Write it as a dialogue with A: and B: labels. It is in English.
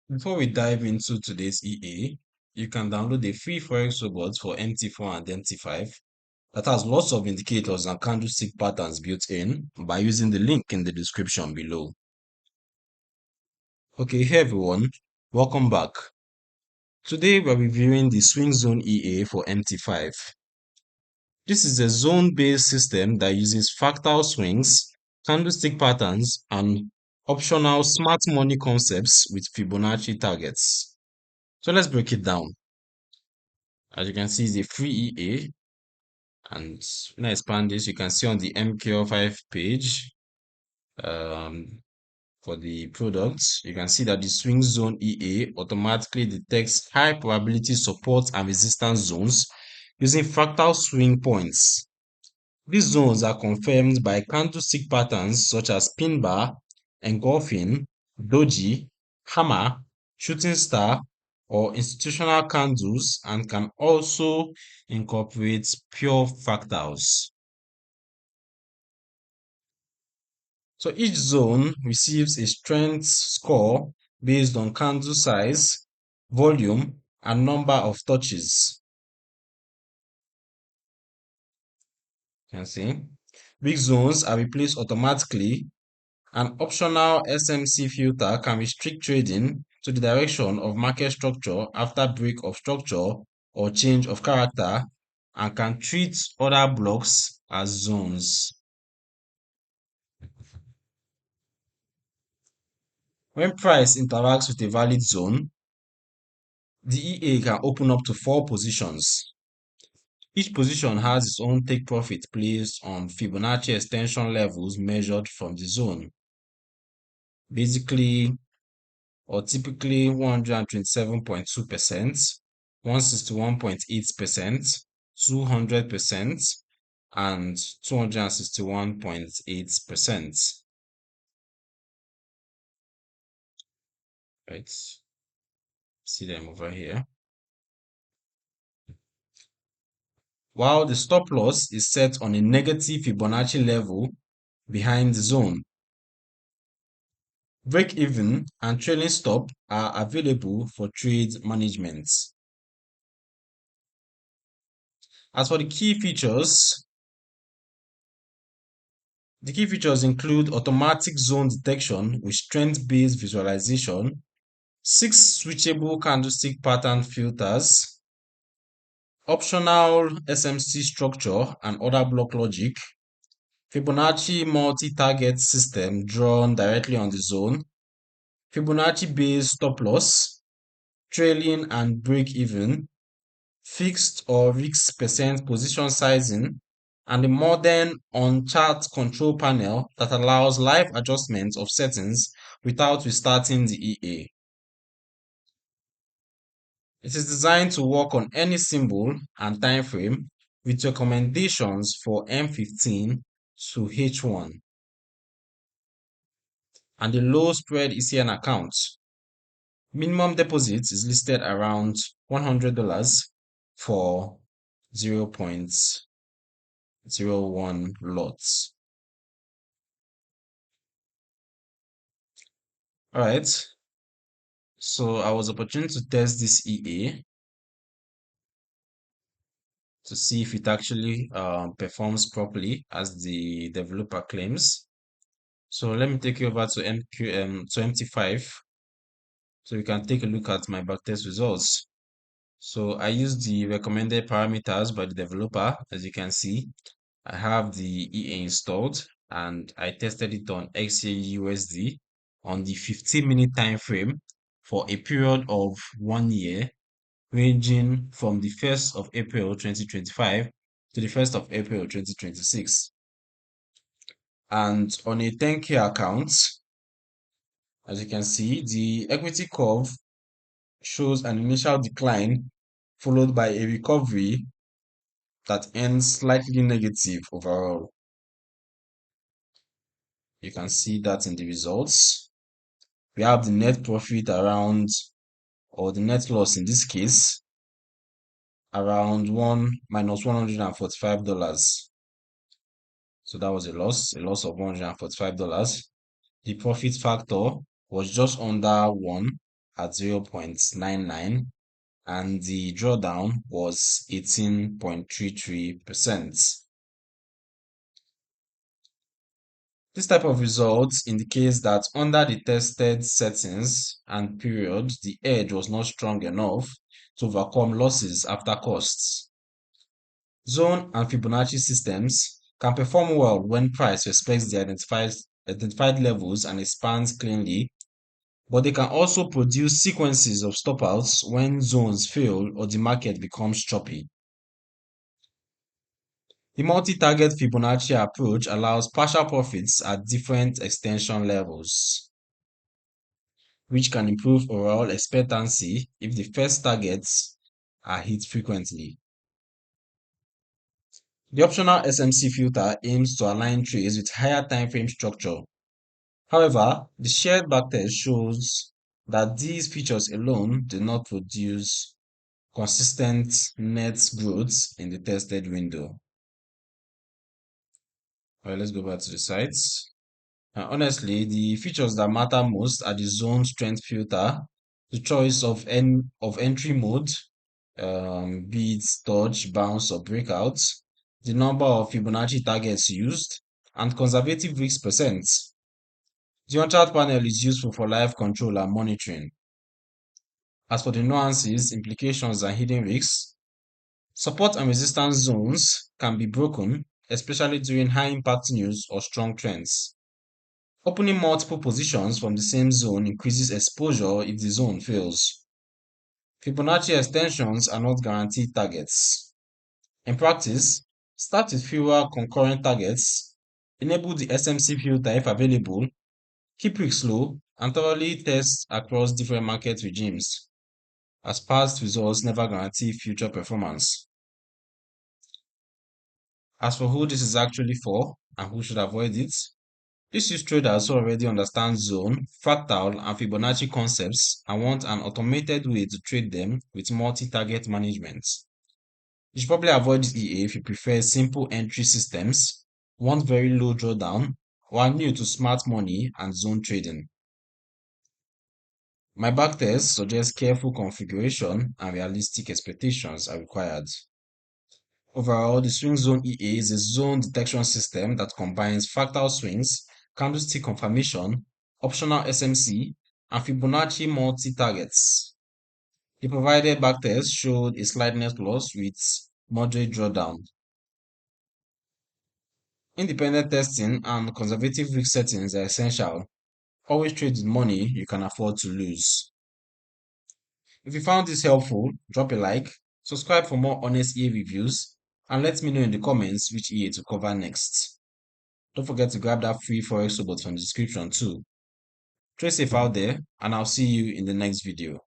A: Before we dive into today's EA, you can download a free Forex robot for MT4 and MT5 that has lots of indicators and candlestick patterns built in by using the link in the description below. Okay, hey everyone, welcome back. Today we're reviewing the SwingZoneEA for MT5. This is a zone-based system that uses fractal swings, candlestick patterns, and optional smart money concepts with Fibonacci targets. So let's break it down. As you can see, it's a free EA, and when I expand this, you can see on the MQ5 page um, for the products, you can see that the swing zone EA automatically detects high probability support and resistance zones using fractal swing points. These zones are confirmed by candlestick patterns such as pin bar, engulfing, doji, hammer, shooting star, or institutional candles, and can also incorporate pure fractals. So each zone receives a strength score based on candle size, volume, and number of touches. You can see big zones are replaced automatically. An optional SMC filter can restrict trading to the direction of market structure after break of structure or change of character, and can treat other blocks as zones. When price interacts with a valid zone, the EA can open up to 4 positions. Each position has its own take profit placed on Fibonacci extension levels measured from the zone. Basically, or typically 127.2%, 161.8%, 200%, and 261.8%. Right? See them over here. While the stop loss is set on a negative Fibonacci level behind the zone. Break even and trailing stop are available for trade management. As for the key features include automatic zone detection with strength-based visualization, 6 switchable candlestick pattern filters, optional SMC structure and other block logic, Fibonacci multi-target system drawn directly on the zone, Fibonacci-based stop loss, trailing and break even, fixed or risk percent position sizing, and a modern on-chart control panel that allows live adjustment of settings without restarting the EA. It is designed to work on any symbol and time frame with recommendations for M15 to H1. And the low spread ECN account. Minimum deposit is listed around $100 for 0.01 lots. All right. So I was opportune to test this EA to see if it actually performs properly as the developer claims. So let me take you over to MT5 so you can take a look at my backtest results. So I use the recommended parameters by the developer. As you can see, I have the EA installed and I tested it on XAUSD on the 15-minute time frame for a period of 1 year, ranging from the 1st of April 2025 to the 1st of April 2026. And on a 10K account, as you can see, the equity curve shows an initial decline followed by a recovery that ends slightly negative overall. You can see that in the results. We have the net profit around, or the net loss in this case, around $145. So that was a loss of $145. The profit factor was just under 1 at 0.99 and the drawdown was 18.33%. This type of results indicates that under the tested settings and period, the edge was not strong enough to overcome losses after costs. Zone and Fibonacci systems can perform well when price respects the identified levels and expands cleanly, but they can also produce sequences of stopouts when zones fail or the market becomes choppy. The multi-target Fibonacci approach allows partial profits at different extension levels, which can improve overall expectancy if the first targets are hit frequently. The optional SMC filter aims to align trades with higher time frame structure. However, the shared backtest shows that these features alone do not produce consistent net growth in the tested window. All right, let's go back to the sites. Honestly, the features that matter most are the zone strength filter, the choice of entry mode, be it dodge, bounce, or breakout, the number of Fibonacci targets used, and conservative risk percent. The on-chart panel is useful for live control and monitoring. As for the nuances, implications, and hidden risks, support and resistance zones can be broken, especially during high-impact news or strong trends. Opening multiple positions from the same zone increases exposure if the zone fails. Fibonacci extensions are not guaranteed targets. In practice, start with fewer concurrent targets, enable the SMC filter if available, keep risks low, and thoroughly test across different market regimes, as past results never guarantee future performance. As for who this is actually for and who should avoid it, this is traders who already understand zone, fractal, and Fibonacci concepts and want an automated way to trade them with multi-target management. You should probably avoid this EA if you prefer simple entry systems, want very low drawdown, or are new to smart money and zone trading. My backtest suggests careful configuration and realistic expectations are required. Overall, the SwingZoneEA is a zone detection system that combines fractal swings, candlestick confirmation, optional SMC, and Fibonacci multi-targets. The provided backtest showed a slight net loss with moderate drawdown. Independent testing and conservative risk settings are essential. Always trade with money you can afford to lose. If you found this helpful, drop a like, subscribe for more honest EA reviews, and let me know in the comments which EA to cover next. Don't forget to grab that free Forex robot from the description too. Trade safe out there, and I'll see you in the next video.